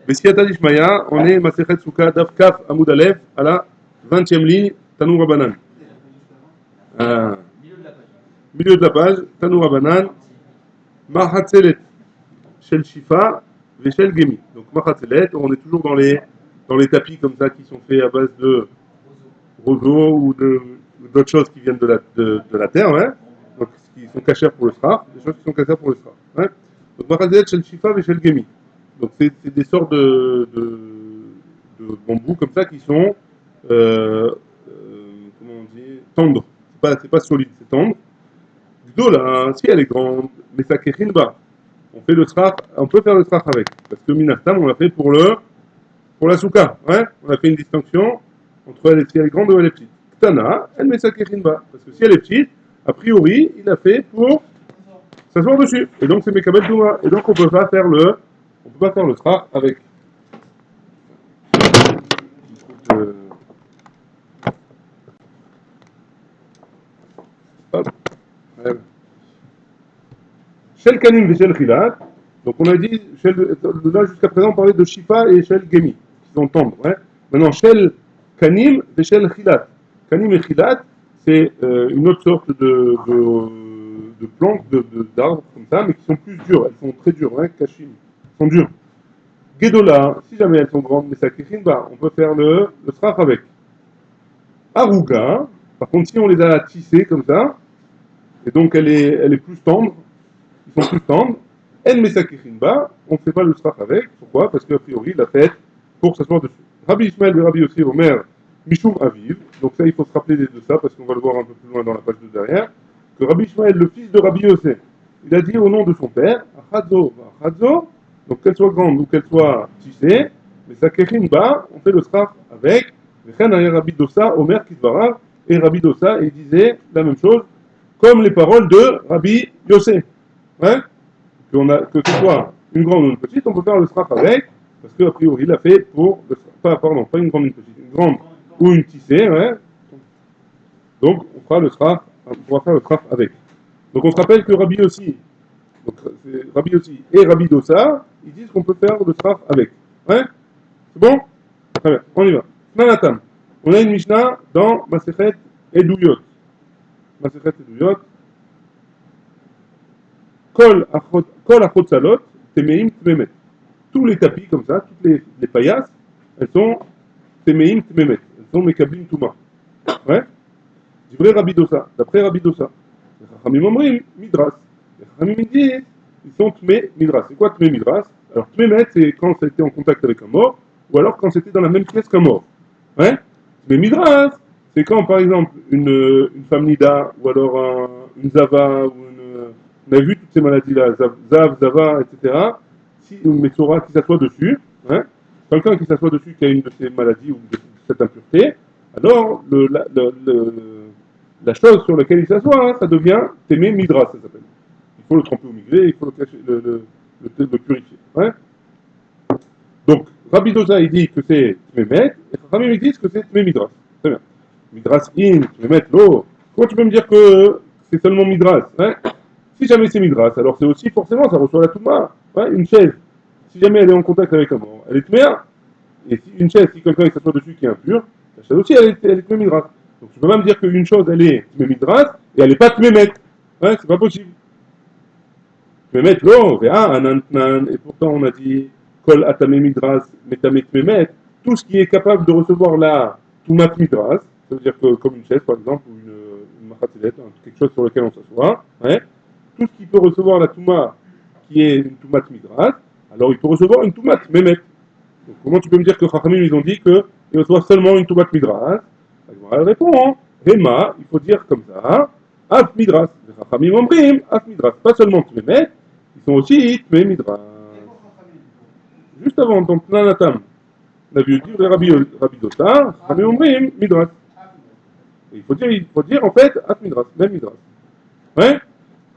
Bessiata d'Ishmaïa, on est Masechet Souka Daf Kaf Amoud Aleph à la 20e ligne, Tanou Rabanan. Milieu de la page, Tanou Rabanan, Mahatzelet, Shel Shifa, Veshel Gemi. Donc Mahatzelet, on est toujours dans les tapis comme ça qui sont faits à base de roseaux ou d'autres choses qui viennent de la terre, ouais. Donc qui sont cachères pour le sraf, des choses qui sont cachères pour le sraf. Ouais. Donc Mahatzelet, Shel Shifa, Veshel Gemi. Donc c'est des sortes de bambous comme ça qui sont comment on dit tendres. C'est pas solide, c'est tendre. Du dos là, si elle est grande, mais ça bas. On fait le straf, on peut faire le straf avec. Parce que Minastam, on l'a fait pour la souka. Ouais, on a fait une distinction entre elle, si elle est grande ou elle est petite. Ktana, elle met sa bas. Parce que si elle est petite, a priori, il a fait pour s'asseoir dessus. Et donc c'est Mekabel Douma. Et donc on peut pas faire le straf avec. Euh, hop, ouais. Shel Kanim et Shel Khilat. Donc on a dit, là jusqu'à présent on parlait de Shifa et Shel Gemi, qui sont tendres. Ouais. Maintenant Shel Kanim et Shel Khilat. Kanim et Khilat, c'est une autre sorte de plantes, d'arbres comme ça, mais qui sont plus dures. Elles sont très dures, hein, Kashim. Elles sont dures. Gedola, si jamais elles sont grandes, mais ça bah, on peut faire le straf avec. Aruga, par contre si on les a tissées comme ça, et donc elle est plus tendre, ils sont plus tendres. En Mesakichinba, on ne fait pas le strach avec. Pourquoi? Parce qu'a priori, il l'a fait pour s'asseoir dessus. Rabbi Ishmael et Rabbi aussi Omer, Mishum Aviv. Donc ça, il faut se rappeler de ça parce qu'on va le voir un peu plus loin dans la page de derrière. Que Rabbi Ishmael, le fils de Rabbi Yossé, il a dit au nom de son père, Achadzo, Achadzo, donc qu'elle soit grande ou qu'elle soit tissée, mais Sakichinba, on fait le strach avec. Rabbi Dossa, Omer Kidvara, et Rabbi Dossa, il disait la même chose, comme les paroles de Rabbi Yossé. Ouais, que ce soit une grande ou une petite, on peut faire le strap avec, parce qu'a priori, il a fait pour le strap, pas une grande ou une petite, une grande ou une tissée, ouais. Donc, on fera le strap, on pourra faire le strap avec. Donc, on se rappelle que Rabbi aussi, donc, Rabbi aussi et Rabbi Dossa, ils disent qu'on peut faire le strap avec. Ouais, c'est bon? Très bien, on y va. Nanatam. On a une Mishnah dans Masechet Eduyot. Masechet Eduyot. Kol Achotzalot, Temeim Tmemet. Tous les tapis comme ça, toutes les paillasses, elles sont Temeim Tmemet. Elles sont Mekablim Touma. Ouais. Divrei Rabbi Dossa. D'après Rabbi Dossa. Les Chachamim Omrim, Midras. Les Chachamim disent, ils sont Tme Midras. C'est quoi Tme Midras? Alors Tmemet, c'est quand ça a été en contact avec un mort, ou alors quand c'était dans la même pièce qu'un mort. Ouais. Tme Midras, c'est quand par exemple une femme Nida, ou alors une Zava, ou on a vu toutes ces maladies-là, Zav, Zava, etc. Si une Metzora qui s'assoit dessus, hein, quelqu'un qui s'assoit dessus qui a une de ces maladies ou de cette impureté, alors la chose sur laquelle il s'assoit, hein, ça devient Témé Midra, ça s'appelle. Il faut le tremper au migré, il faut le, cacher, le purifier. Hein. Donc, Rabbi Dosa, il dit que c'est Tmémet, et Rabbi il dit que c'est Tmé Midras. Très bien. Midras in, Tmémet, l'eau. Comment tu peux me dire que c'est seulement Midras, hein? Si jamais c'est Midras, alors c'est aussi forcément, ça reçoit la Touma. Ouais, une chaise, si jamais elle est en contact avec un mort, elle est Tméa. Et si, une chaise, si quelqu'un s'assoit dessus qui est impur, la chaise aussi, elle est Tmé Midras. Donc tu peux pas me dire qu'une chose, elle est Tmé Midras, et elle n'est pas Tmémet. Ouais, c'est pas possible. Tmémet, l'eau, et pourtant on a dit Kol Atame Midras, Metame Tmémet, tout ce qui est capable de recevoir la Toumat Midras, ça veut dire que comme une chaise par exemple, ou une machatelette, quelque chose sur lequel on s'assoit, ouais, tout ce qui peut recevoir la Touma qui est une Toumat Midras, alors il peut recevoir une Toumat Mémet. Donc comment tu peux me dire que Chachamim ils ont dit qu'il reçoit seulement une Toumat Midras? Elle répond, hein. Rema, il faut dire comme ça, Af Midras. Les Chachamim Ombrim, Af Midras. Pas seulement Mémet, ils sont aussi Tmé Midras. Juste avant, dans Planatam, on a vu dire Rabbi Dotar, Chachamim Ombrim, Midras. Et il faut dire en fait Af Midras, même Midras. Ouais.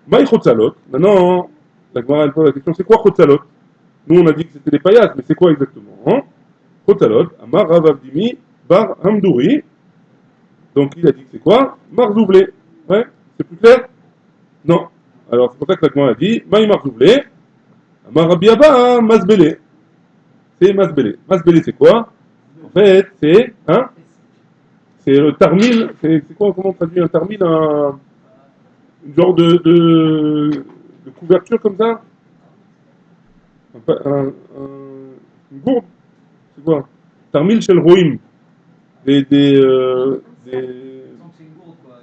Maï Chotzalot. Maintenant, la Gemara elle pose la question, c'est quoi Chotzalot? Nous on a dit que c'était des paillasses, mais c'est quoi exactement, hein? Chotzalot, Amar Rav Avdimi, Bar Hamdouri. Donc il a dit que c'est quoi? Marzoublé. Ouais, c'est plus clair? Non. Alors c'est pour ça que la Gemara a dit, Maï Marzoublé, Amar Rabbi Abba, Masbélé. c'est Masbélé. Masbélé, c'est quoi? En fait, c'est le tarmil. C'est quoi? Comment on traduit un tarmil? Une genre de couverture comme ça? Une gourde? C'est quoi? Tarmil chez le Rohim.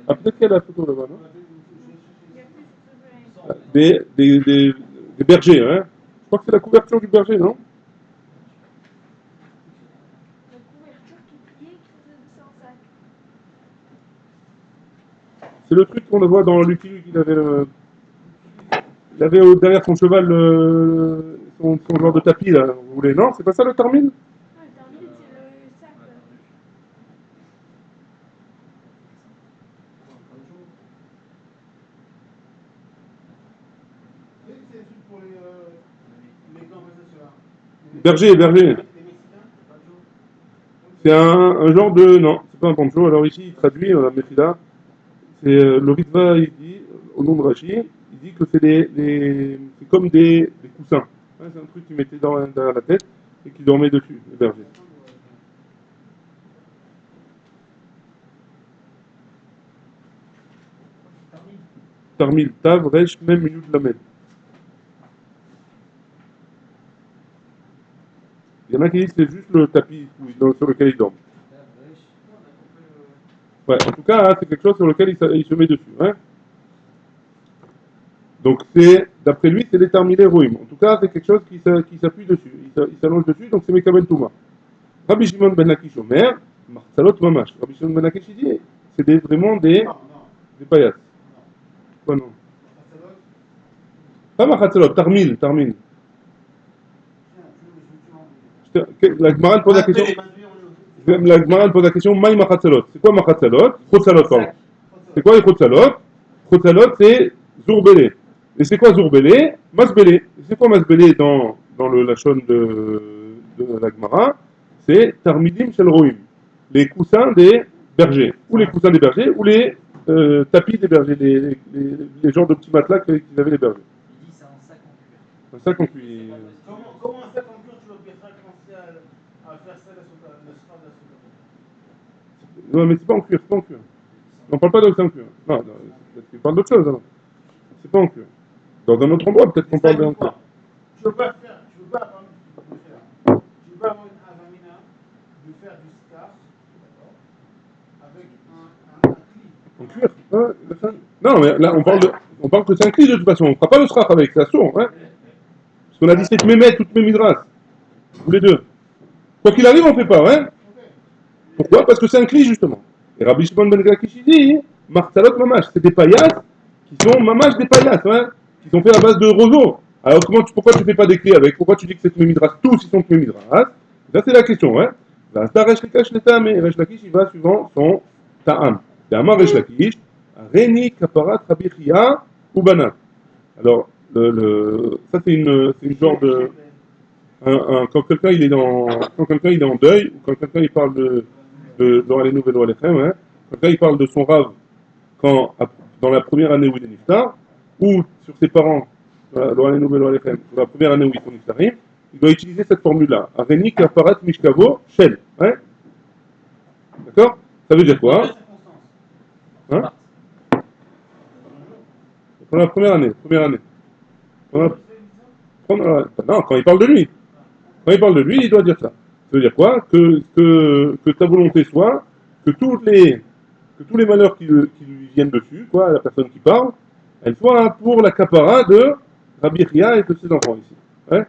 Ah, peut-être qu'il y a la photo là-bas, non? Des bergers, hein? Je crois que c'est la couverture du berger, non? La couverture qui pliait, qui faisait de ça en sac. C'est le truc qu'on le voit dans Lucky Luke, il avait derrière son cheval son genre de tapis, là, vous voulez? Non, c'est pas ça le tarmine? Ah, le tarmine, c'est le sac. Là. C'est des trucs pour les gants, ça, c'est là. Berger, berger. Les Mexicains, pas de jour. C'est un genre de... Non, c'est pas un poncho. Alors ici, il traduit, on a mis là. C'est le Ritva, il dit, au nom de Rachi, il dit que c'est comme des coussins. Hein, c'est un truc qu'il mettait derrière la tête et qu'il dormait dessus, le berger. Tarmil, Tav, Resh, même Yud Lamed. Il y en a qui disent que c'est juste le tapis sur lequel il dort. Ouais, en tout cas, hein, c'est quelque chose sur lequel il se met dessus. Hein. Donc, d'après lui, c'est déterminé Rohim. En tout cas, c'est quelque chose qui s'appuie dessus. Il s'allonge dessus, donc c'est Mekabel Touma. Rabbi Shimon ben Lakish Omer, Marsalot Mamash. Rabbi Shimon ben Lakish, il dit, vraiment des paillasses. Quoi, non? Pas Machatzelot, Tarmil. La Gemara pose la question. La Gemara pose la question, Maï Machatzelot. C'est quoi Machatzelot? Chotzelot, pardon. C'est quoi les Chotzelot? Chotzelot, c'est Zourbélé. Et c'est quoi Zourbélé? Masbélé. C'est quoi Masbélé dans le Lachon de la Gemara? C'est Tarmidim Shel Rohim. Les coussins des bergers. Ou les coussins des bergers, ou les tapis des bergers. Les genres de petits matelas qu'ils avaient les bergers. Il dit c'est un sac en cuir. Un sac en cuir. Comment un sac en cuir tu vas bien commencer à faire ça, le sera de la soupe? Non, mais c'est pas en cuir, c'est pas en cuir. On parle pas de ça en cuir. Non, non, tu parles d'autre chose alors. C'est pas en cuir. Dans un autre endroit, peut-être qu'on parle d'un cuir. Tu veux pas faire, tu veux pas avoir tu veux pas avoir une avamina de faire du scar avec un cli. En cuir, ouais, non, mais là, on parle que c'est un cli de toute façon. On ne fera pas le strach avec, ça sourd, hein. Parce qu'on a dit c'est mémètres, toutes mes midras. Tous les deux. Quoi qu'il arrive, on ne fait pas, hein. Pourquoi? Parce que c'est un cli, justement. Et Rabbi Shimon ben Lakish dit, Martalot Mamash, c'est des paillasses qui sont Mamash des paillasses, hein, qui sont faites à base de roseaux. Alors pourquoi tu ne fais pas des clés avec? Pourquoi tu dis que c'est Tmemidras? Tous ils sont Tmemidras. Ça c'est la question. Hein. Là, Resh Lakish, mais Resh Lakish il va suivant son Ta'am. Ta'am Resh Lakish, Reni Kaparat Rabbi Chia ou Banat. Alors, ça c'est une genre de... quand quelqu'un il est en deuil, ou quand quelqu'un il parle de les nouvelles lois hein, quand quelqu'un il parle de son rave dans la première année où il est niftar, ou sur ses parents, dans les nouvelles lois sur la première année où ils sont niftarim, il doit utiliser cette formule-là. Areni kaparat mishkavo shel. Hein. D'accord? Ça veut dire quoi? Hein? Pour la première année. Non, quand il parle de lui. Quand il parle de lui, il doit dire ça. Ça veut dire quoi? Que ta volonté soit que tous les malheurs qui lui viennent dessus, quoi, la personne qui parle, elle soit pour la capara de Rabbi Chia et de ses enfants ici. Hein?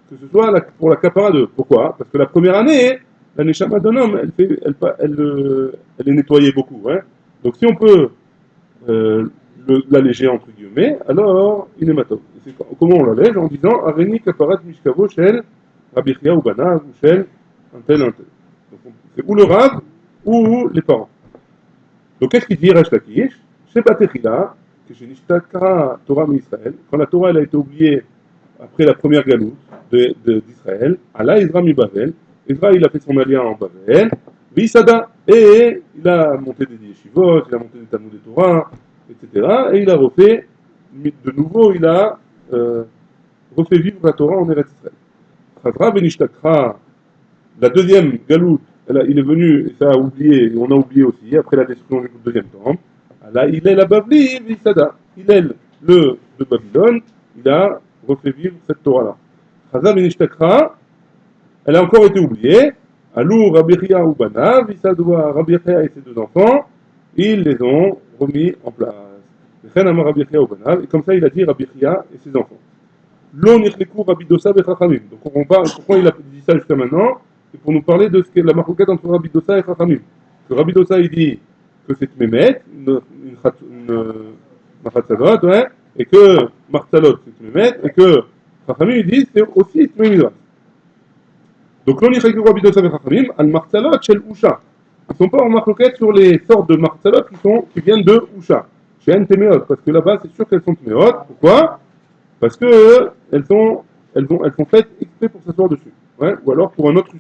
Que ce soit pour la capara de. Pourquoi? Parce que la première année, la neshama d'un homme, elle est nettoyée beaucoup. Hein? Donc si on peut l'alléger entre guillemets, alors il est matos. Comment on l'allège? En disant Areni kaparat mishkavo shel Rabbi Chia ou Banav ou shel un tel. Donc c'est ou le rab ou les parents. Donc qu'est-ce qu'il dit Resh Lakish? C'est Batechila, que je n'ishtaka Torah d'Israël. Quand la Torah elle a été oubliée après la première galoute d'Israël, Allah Ezra mi Bavel. Ezra il a fait son alliance en Bavel. Visada. Et il a monté des yeshivot, il a monté des Talmud de Torah, etc. Et il a de nouveau, il a refait vivre la Torah en Eretz Israël. Chazra Benishtakra, la deuxième galoute, il est venu, et ça a oublié, on a oublié aussi, après la destruction du deuxième temple. Là, il est la Babli, Visada. Il est le de Babylone, il a refait vivre cette Torah-là. Chazra Benishtakra, elle a encore été oubliée. Alou, Rabbi Chia ou Banav, Visadwa, Rabbi Chia et ses deux enfants, ils les ont remis en place. Et comme ça, il a dit Rabbi Chia et ses enfants. L'on irlekou Rabbi Dosa et Chachamim. Donc on parle, pourquoi il a dit ça jusqu'à maintenant? C'est pour nous parler de ce qu'est la marquette entre Rabbi Dosa et Chachamim. Que Rabbi Dosa il dit que c'est Tmemet, une Machatzalot, ouais, et que Martzalot c'est Tmemet, et que Chachamim il dit c'est aussi Tmemidra. Donc l'on irlekou Rabbi Dosa et Chachamim, al Martzalot shel Usha. Ils ne sont pas en marquette sur les sortes de Martzalot qui viennent de Usha. Chez Temeot, parce que là-bas c'est sûr qu'elles sont Temeot. Pourquoi? Parce que elles sont faites exprès pour s'asseoir dessus, ouais, ou alors pour une autre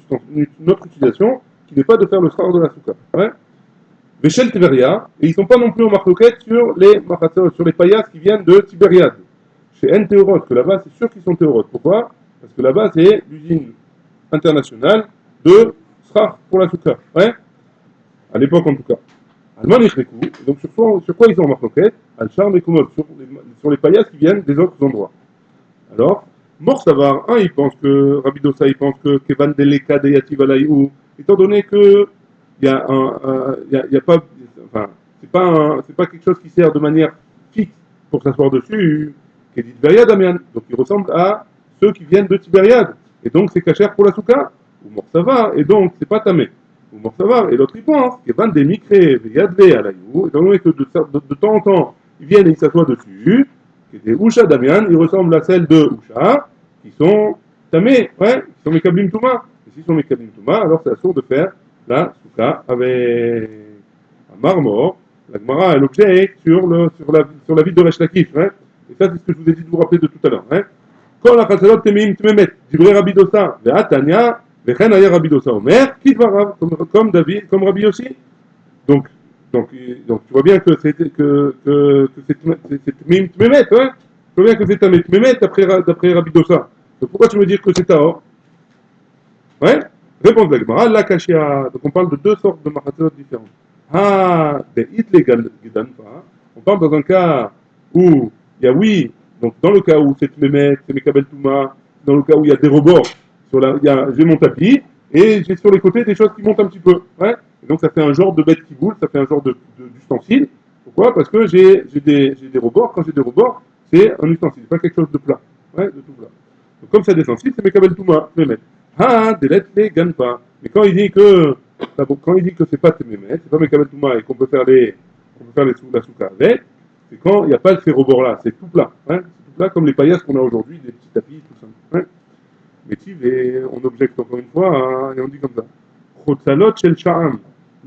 utilisation qui n'est pas de faire le star de la souka. Ouais. Véchel Tiberia, et ils ne sont pas non plus en marloquette sur les paillasses qui viennent de Tibériade. Chez N Théorote, que là-bas c'est sûr qu'ils sont Théorotes. Pourquoi? Parce que là-bas c'est l'usine internationale de star pour la souka. Ouais. À l'époque en tout cas. Donc sur quoi ils sont en marloquette? Al-Charm et Komod, sur les paillasses qui viennent des autres endroits. Alors, Morsavar, il pense que, Rabbi Dosa, il pense que Kevan Deleka de Yativ Alayou, étant donné que il y a pas, enfin, c'est pas quelque chose qui sert de manière fixe pour s'asseoir dessus, qui est dit Tibériade Damian, donc il ressemble à ceux qui viennent de Tibériade, et donc c'est cachère pour la souka, ou Morsavar, et donc c'est pas tamé. Ou Morsavar, et l'autre il pense, Kevan Demikre, Yadve Alayou, étant donné que de temps en temps, ils viennent et ils s'assoient dessus, et des Usha Damian, ils ressemblent à celles de Usha, qui sont tamés, ouais, qui sont Mekablim Touma. Et s'ils sont Mekablim Touma, alors c'est assourd de faire la souka avec un marmor. La Gemara, elle objecte sur la vie de Resh Lakish, ouais. Et ça, c'est ce que je vous ai dit de vous rappeler de tout à l'heure, hein. Quand la Chatzalot Temeim Tmemet, Divrei Rabbi Dosa, Ve'atania, Vechen Aya Rabbi Dosa Omer, Kidvarav, comme David, comme Rabbi aussi. Donc, tu vois bien que c'est Tmeim Tmemet, hein. Tu vois bien que c'est Tmemet d'après Rabbi Dosa. Donc pourquoi tu me dis que c'est Taor? Ouais. Réponse de la Gemara, la Kashia. Donc on parle de deux sortes de Machatzalot différentes. Ah, des Hitlegal Gedanfa. On parle dans un cas où il y a oui, donc dans le cas où c'est Tmemet, c'est Mekabel Touma, dans le cas où il y a des rebords, j'ai mon tapis, et j'ai sur les côtés des choses qui montent un petit peu. Ouais. Et donc ça fait un genre de bête qui boule, ça fait un genre d'ustensile. Pourquoi? Parce que j'ai des rebords. Quand j'ai des rebords, c'est un ustensile, pas quelque chose de plat. Ouais, de tout plat. Donc comme c'est des ustensiles, c'est Mekabel Touma, Tmemet. Ah, des lettres les gagne pas. Mais quand il dit que c'est pas Tmemet, c'est pas Mekabel Touma et qu'on peut faire la souka avec, c'est quand il n'y a pas ces rebords-là, c'est tout plat. Hein, c'est tout plat comme les paillasses qu'on a aujourd'hui, des petits tapis, tout ça. Hein. Mais et on objecte encore une fois, hein, et on dit comme ça. Chotzalot shel sha'am.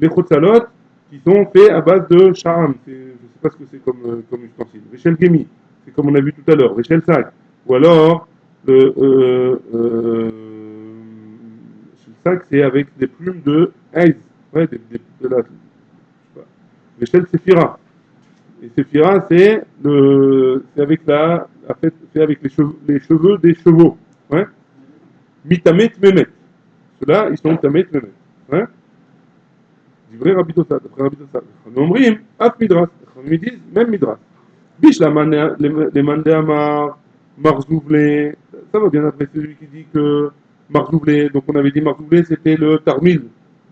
Les chotzalot qui sont faits à base de sha'am. Je ne sais pas ce que c'est comme ustensile. Véchel gemi, c'est comme on a vu tout à l'heure. Véchel sac. Ou alors, le sac, c'est avec des plumes de haïs. Ouais, de la. Véchel séphira. Et séphira, c'est avec c'est avec les cheveux des chevaux. Ouais. Mitamet Memet. Ceux-là, ils sont Tamet Memet. Hein? Divrei Rabbi Dosa, d'après Rabbi Dosa. Nous omrim, Af Midras. Ils disent, même Midras. Biche les mandéamar, Marzoublé. Ça va bien après celui qui dit que Marzoublé, donc on avait dit Marzoublé, c'était le tarmil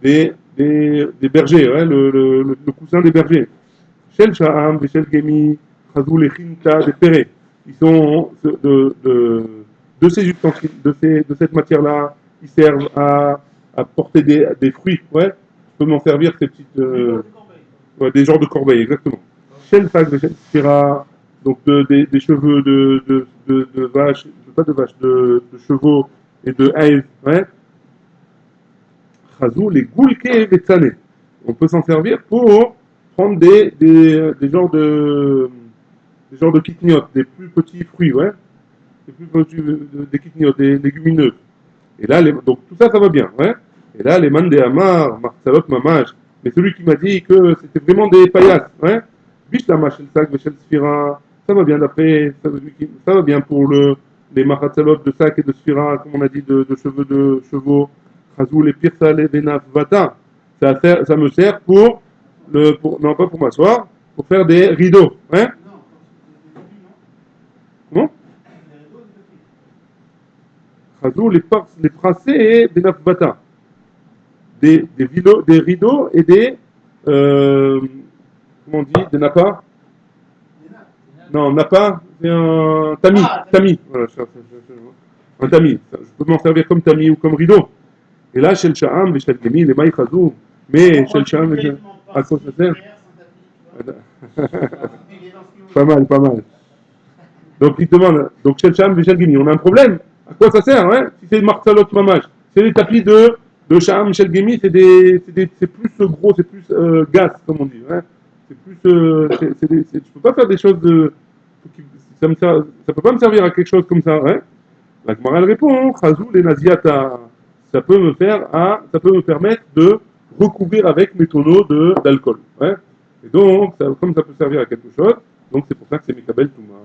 des bergers, hein, le coussin des bergers. Shel Sha'am, Shel Gemi, Chazou les Chinta, des Péré. Ils sont de ces ustensiles, de cette matière-là, qui servent à porter des fruits. Ouais, je peux m'en servir ces petites, ouais, des genres de corbeilles, exactement. Shel Sag, Shel Spira, donc des cheveux de vaches, pas de vaches, de chevaux et de haïs. Ouais. Chazou les Goulke et les Tsané. On peut s'en servir pour prendre des genres de kitniotes, des plus petits fruits, ouais, des kitniotes, des légumineuses. Et là, donc tout ça, ça va bien, ouais. Et là, les mandéamar, marsalot mamaj, mais celui qui m'a dit que c'était vraiment des paillasses, ouais. Biche la machel sac, vechel sphira, ça va bien d'après, ça va bien pour les machatzalot de sac et de sphira, comme on a dit, de chevaux, chazou, les pirsa, les venaf, vata. Ça me sert non pas pour m'asseoir, pour faire des rideaux. Hein? Non, c'est des tapis, non? Comment? Les rideaux, des tapis. Chazou, les prasés et venaf, vata. Des rideaux et des, comment on dit, des napas. Des nappes. Non, napa, c'est un tamis. Ah, Tamis. Voilà, un tamis. Je peux m'en servir comme tamis ou comme rideau. Et là, chez le Sha'am, chez le Gemi, les maïs chazou. Mais chez le Sha'am, à quoi ça sert? Pas mal, pas mal. Donc il te demande, donc chez le Sha'am, chez le Gemi, on a un problème. À quoi ça sert, hein? Si c'est Martzalot Mamash, c'est les tapis de Sha'am, chez le Gemi, c'est plus gros, c'est plus gaz, comme on dit. Hein? C'est plus, tu peux pas faire des choses ça peut pas me servir à quelque chose comme ça. Hein? La Gemara elle répond, Chazou les naziata, ça peut me permettre de recouvrir avec mes tonneaux d'alcool. Hein? Et donc, comme ça peut servir à quelque chose, donc c'est pour ça que c'est Mikabel Touma.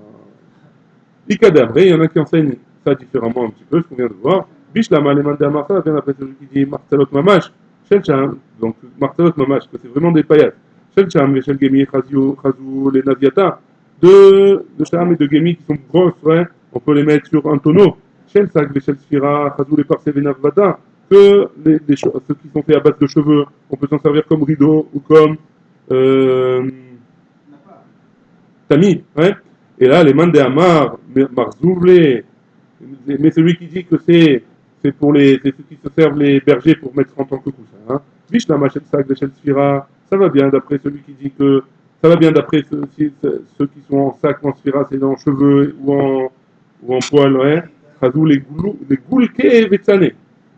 Ikadabré, il y en a qui enseignent ça différemment un petit peu, ce qu'on vient de voir. Bishlama, les mandés à Marsa, vient après celui qui dit Marcelot Mamash, Shelcham, donc Marcelot Mamash, que c'est vraiment des paillettes. Shelcham, les Shelgemi, Chazou, les naziata, de Sham et de Gemi qui sont grosses, ouais, on peut les mettre sur un tonneau. Shel Sak, les Shel Sfira, Chazou, les Parse, Venavvata, que ceux qui sont faits à base de cheveux, on peut s'en servir comme rideau ou comme tamis. Ouais. Et là, les Mandé Amar, Marzoublé, mais celui qui dit que c'est ceux qui se servent les bergers pour mettre en tant que coussin. Hein. Vishna Shel Sak, les Shel Sfira, ça va bien d'après celui qui dit que ça va bien d'après ceux qui sont en sac, en sphira, c'est en cheveux ou en poil, ouais. Chazou, les goulke et vetsane.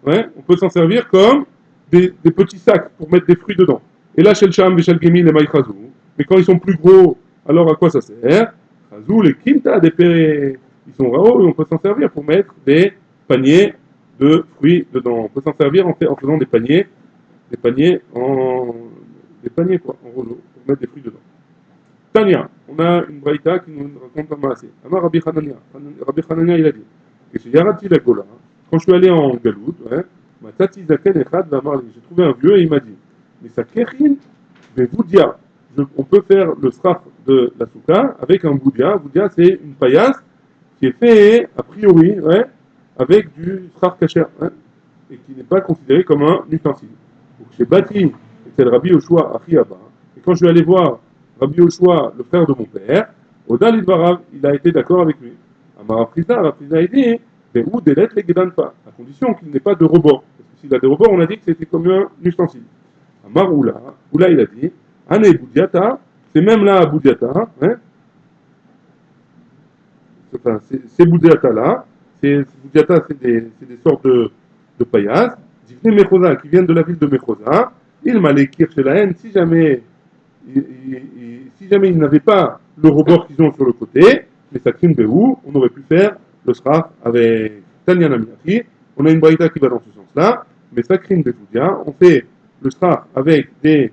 Ouais. On peut s'en servir comme des petits sacs pour mettre des fruits dedans. Et là, chez le Sham, chez le Gemi, les maïs chazou. Mais quand ils sont plus gros, alors à quoi ça sert? Chazou, les kinta, des pérés, ils sont rares et on peut s'en servir pour mettre des paniers de fruits dedans. On peut s'en servir en faisant des paniers quoi, en rouleau, pour mettre des fruits dedans. Tania, on a une braïta qui nous raconte un maasé. Amar Rabbi Hanania. Rabbi Hanania, il a dit que chez Yarati la Gola, quand je suis allé en Galoute, ouais, ma tati zaken echad va marli. J'ai trouvé un vieux et il m'a dit, mais ça kérin, mais boudia. On peut faire le straf de la souka avec un boudia. Boudia, c'est une paillasse qui est fait, a priori, ouais, avec du straf kasher, hein, et qui n'est pas considéré comme un ustensile. Donc j'ai bâti, c'est le Rabbi Yoshua Achiaba, et quand je suis allé voir Rabbi Yoshua, le frère de mon père, Odal Idvarav, il a été d'accord avec lui. Amar Aprisa a dit, mais où des lettres les pas, à condition qu'il n'ait pas de rebord. Parce que s'il a des rebords, on a dit que c'était comme un ustensile. Amar Oula, il a dit, Ane Boudiata, c'est même là à Boudiata, hein, enfin, ces Boudiata-là, Boudiata, c'est des sortes de paillasses, Divne Mechosa, qui viennent de la ville de Mechosa, il m'a l'écrire chez la haine, si jamais ils n'avaient pas le rebord qu'ils ont sur le côté, les Sakrin Behou, on aurait pu faire le Sraf avec Tanya Namiaki. On a une braïta qui va dans ce sens-là, mais Sakrin Behoudia, on fait le Sraf avec des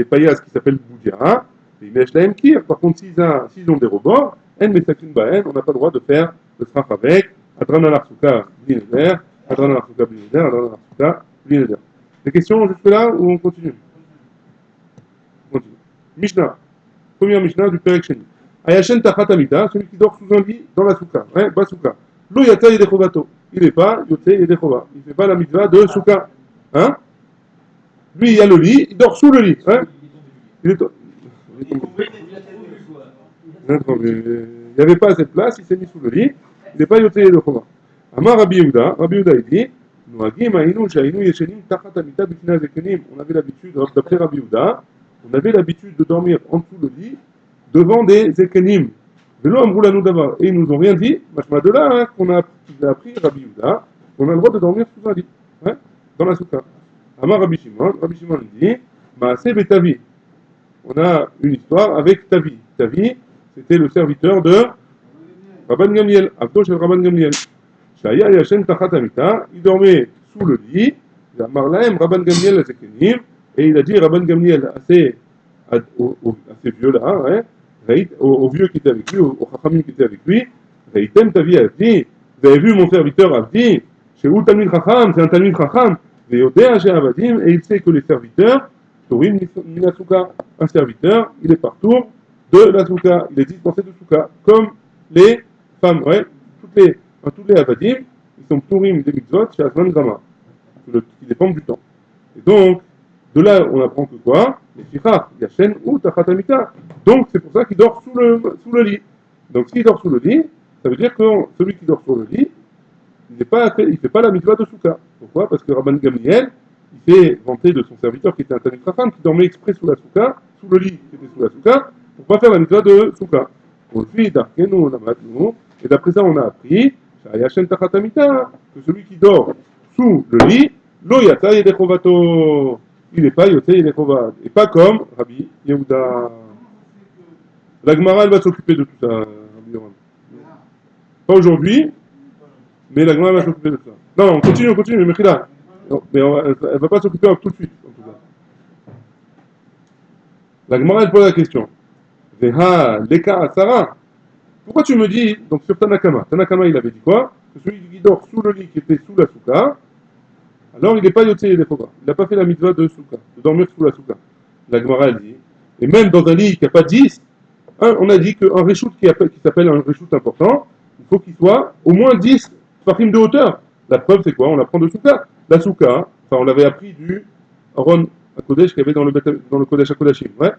paillasses qui s'appellent Boudia, des Meshlaem Kir. Par contre, s'ils ont des rebords, En Mesakrin Bahen, on n'a pas le droit de faire le Sraf avec Adran al-Arsuka, Blineder, Adran al-Arsuka, Blineder, Adran al-Arsuka, Blineder. Des questions jusque-là ou on continue? Mishnah, première Mishnah du Perek Sheni. Ayashen Tachatamita, celui qui dort sous un lit dans la souka, hein, Basouka. Lo Yata Yedechovato. Il n'est pas Yote Yedechova. Il ne fait pas la mitzvah de souka. Hein? Lui, il y a le lit, il dort sous le lit. Hein? Il est tombé. Il n'y avait pas assez de place, il s'est mis sous le lit. Il n'est pas Yote Yedechova. Amar Rabbi Yehuda, il dit on avait l'habitude, d'après Rabbi Yehuda, on avait l'habitude de dormir en dessous le lit devant des Zekenim. Et ils nous ont rien dit, de là hein, qu'on a appris Rabbi Yehuda, on a le droit de dormir sous un lit, hein, dans la soukha. Amar Rabbi Shimon dit, Maaseh Betavi. On a une histoire avec Tavi. Tavi, c'était le serviteur de Rabban Gamliel, Abdo chez Rabban Gamliel. Shaya Yashen Tachat Amita, il dormait sous le lit, il a marlaem Rabban Gamliel à Zekenim, et il a dit Rabban Gamliel à ces vieux-là, hein, aux vieux qui étaient avec lui, aux Chachamim qui étaient avec lui, Veitem Tavi Avdi, vous avez vu mon serviteur Avdi, chez où Talmid Chacham, c'est un Talmid Chacham, Veodea chez Avadim, et il sait que les serviteurs, Tourim Minasuka, un serviteur, il est partout de la Souka, il est dispensé de Souka, comme les femmes, ouais, tous les Avadim, ils sont Tourim des Mitzvot chez Asman Grama, qui dépendent du temps. Et donc, de là, on apprend que quoi? Les Shichach, Yachen ou Tachatamita. Donc, c'est pour ça qu'il dort sous le lit. Donc, s'il dort sous le lit, ça veut dire que celui qui dort sur le lit, il ne fait pas la mitzvah de Souka. Pourquoi? Parce que Rabban Gamliel, il s'est vanté de son serviteur qui était un Talmid Chacham, qui dormait exprès sous la Souka, sous le lit qui était sous la Souka, pour ne pas faire la mitzvah de Souka. On le fit, Darkenu, Namatnu, et d'après ça, on a appris, Yachen Tachatamita, que celui qui dort sous le lit, Lo Yata Yedechovato, il n'est pas Yoté Yedechovad, et pas comme Rabbi Yehuda. La Gemara, elle va s'occuper de tout ça, Rabbi Yoram. Pas aujourd'hui, mais la Gemara va s'occuper de ça. Non, on continue, mais Mechila. Mais elle ne va pas s'occuper tout de suite, en tout cas. La Gemara, elle pose la question. Veha, Leka, Sarah. Pourquoi tu me dis, donc sur Tanakama, il avait dit quoi? Que celui qui dort sous le lit qui était sous la souka, alors il n'est pas Yotzei Yedechova. Il n'a pas fait la mitzvah de souka, de dormir sous la souka. La Gemara, elle dit. Et même dans un lit qui n'a pas 10, on a dit qu'un reshoot qui s'appelle un reshoot important, il faut qu'il soit au moins 10 tfachim de hauteur. La preuve, c'est quoi? On apprend de souka. La souka, enfin, on l'avait appris du Aaron à Kodesh qu'il y avait dans le Kodesh à Kodashim. Ouais?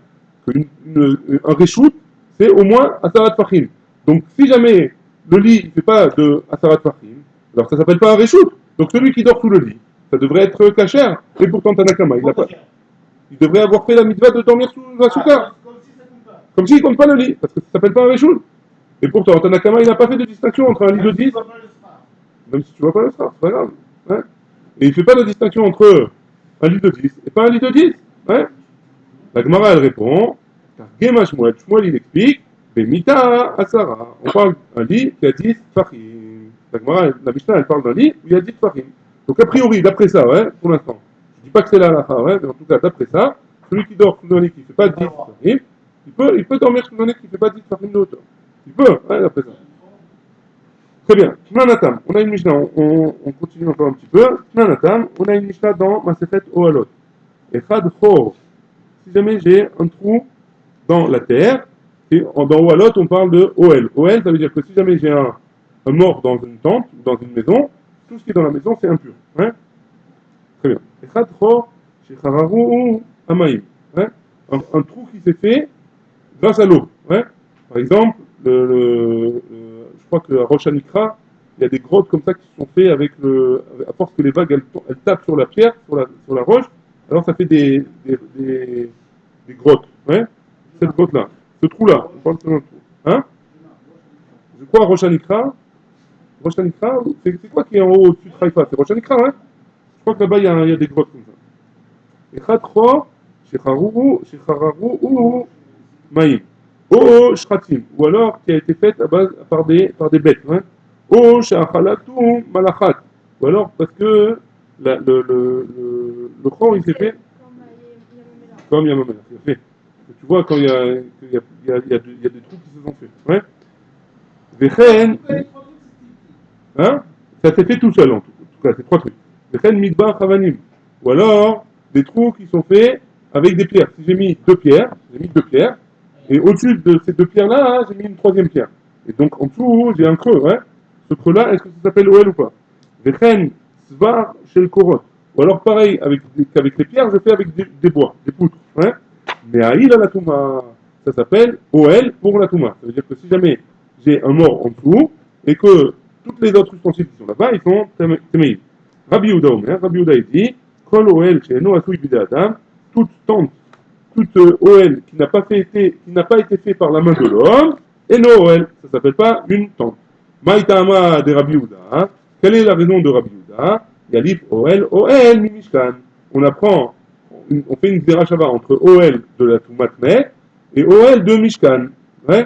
Un reshoot, c'est au moins Asarat Fachim. Donc, si jamais le lit ne fait pas de Asarat Fachim, alors ça ne s'appelle pas un reshoot. Donc, celui qui dort sous le lit, ça devrait être kasher. Et pourtant, Tanakama, il devrait avoir fait la mitzvah de dormir sous la souka. Comme s'il ne compte pas le lit, parce que ça ne s'appelle pas un reshoot. Et pourtant, Tanakama, il n'a pas fait de distinction entre un lit de 10, même si tu ne vois pas le star, c'est pas grave. Hein? Et il ne fait pas de distinction entre un lit de 10 et pas un lit de 10. Hein? La Gemara, elle répond, Gema Shmuel, Shmuel, il explique, Bemita Asara. On parle d'un lit qui a 10 Fahim. La Mishnah, elle parle d'un lit où il y a 10 Fahim. Donc, a priori, d'après ça, ouais, pour l'instant, je ne dis pas que c'est la halakha, ouais, mais en tout cas, d'après ça, celui qui dort sous un lit qui ne fait pas 10 Fahim, il peut dormir sous un lit qui ne fait pas 10 Fahim de hauteur. Il peut, ouais, d'après ça. Très bien. Tnanatam, on a une Mishnah, on continue encore un petit peu. Tnanatam, on a une Mishnah dans Masechet Ohalot. Et Chad Chor, si jamais j'ai un trou dans la terre, et dans Ohalot, on parle de Oel. Oel, ça veut dire que si jamais j'ai un mort dans une tente, dans une maison, tout ce qui est dans la maison, c'est impur. Hein? Très bien. Et Chad Chor, chez Chararu Amaim. Hein? Un trou qui s'est fait grâce à l'eau. Hein? Par exemple, je crois que à Rosh Hanikra, il y a des grottes comme ça qui se sont faites à force que les vagues elles tapent sur la pierre, sur la roche, alors ça fait des grottes. Hein? Cette grotte-là, ce trou-là, on parle de ce trou. Hein? Je crois à Rosh Hanikra, c'est quoi qui est en haut au-dessus de Haïfa? C'est Rosh Hanikra, hein? Je crois que là-bas il y a des grottes comme ça. Et Khadro, Shechararu, Maïm. Shratim, ou alors qui a été faite par des bêtes. Hein. Shachalatum Malachat, ou alors parce que le corps il s'est fait comme Yamamela. Tu vois, quand il y a des trous qui se sont faits. Ouais. Vechen, hein? Ça s'est fait tout seul en tout cas, c'est 3 trucs. Vechen Midbar Chavanim, ou alors des trous qui sont faits avec des pierres. Si j'ai mis 2 pierres, et au-dessus de ces 2 pierres-là, j'ai mis une 3e pierre. Et donc en dessous, j'ai un creux. Hein. Ce creux-là, est-ce que ça s'appelle OL ou pas? Vechen Svar Shel Korot. Ou alors pareil, qu'avec les pierres, je fais avec des bois, des poutres. Hein. Mais Aïla la Touma, ça s'appelle OL pour la Touma. Ça veut dire que si jamais j'ai un mort en dessous, et que toutes les autres ustensiles qui sont là-bas, ils sont Temeïd. Rabbi Yehuda Omer, Rabbi Yehuda dit, Kol OL chez Eno Asui Bide Adam, toute tente, toute OL qui n'a pas été fait par la main de l'homme, et no OL, ça ne s'appelle pas une tente. Maïtama de Rabbi Yehuda, hein. Quelle est la raison de Rabbi Yehuda? Yalif OL, Mimishkan. On fait une zerachava entre OL de la Toumatmet et OL de Mishkan. Ouais.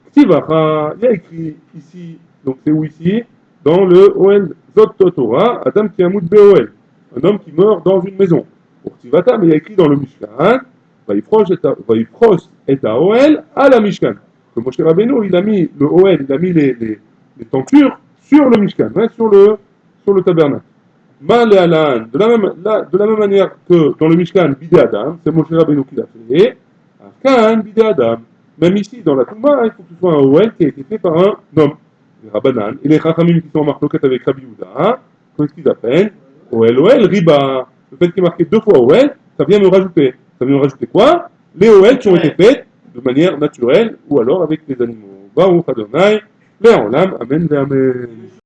Ktivacha, il y a écrit ici, donc c'est où ici? Dans le OL Zot Torah, Adam qui amoud BOL, un homme qui meurt dans une maison. Pour Ktivata, mais il y a écrit dans le Mishkan, Vaïfrosh et à OL à la Mishkan. Que Moshe Rabbeinu, il a mis le OL, il a mis les tentures sur le Mishkan, hein, sur le tabernacle. Mal et Alan, de la même manière que dans le Mishkan, Bidé Adam, c'est Moshe Rabbeinu qui l'a fait, Arkan, Bidé Adam. Même ici, dans la Touma, il faut que ce soit un Oel qui a été fait par un homme. Les Rabbanan et les Chachamim qui sont en marloquette avec Rabbi Yehuda, qu'est-ce qu'ils appellent Oel, Riba. Le fait qu'il est marqué 2 fois Oel, ça vient me rajouter. Ça vient me rajouter quoi Les Oel qui ont été faits de manière naturelle ou alors avec des animaux. Baruch Adonai, Le'olam, Amen, Amen.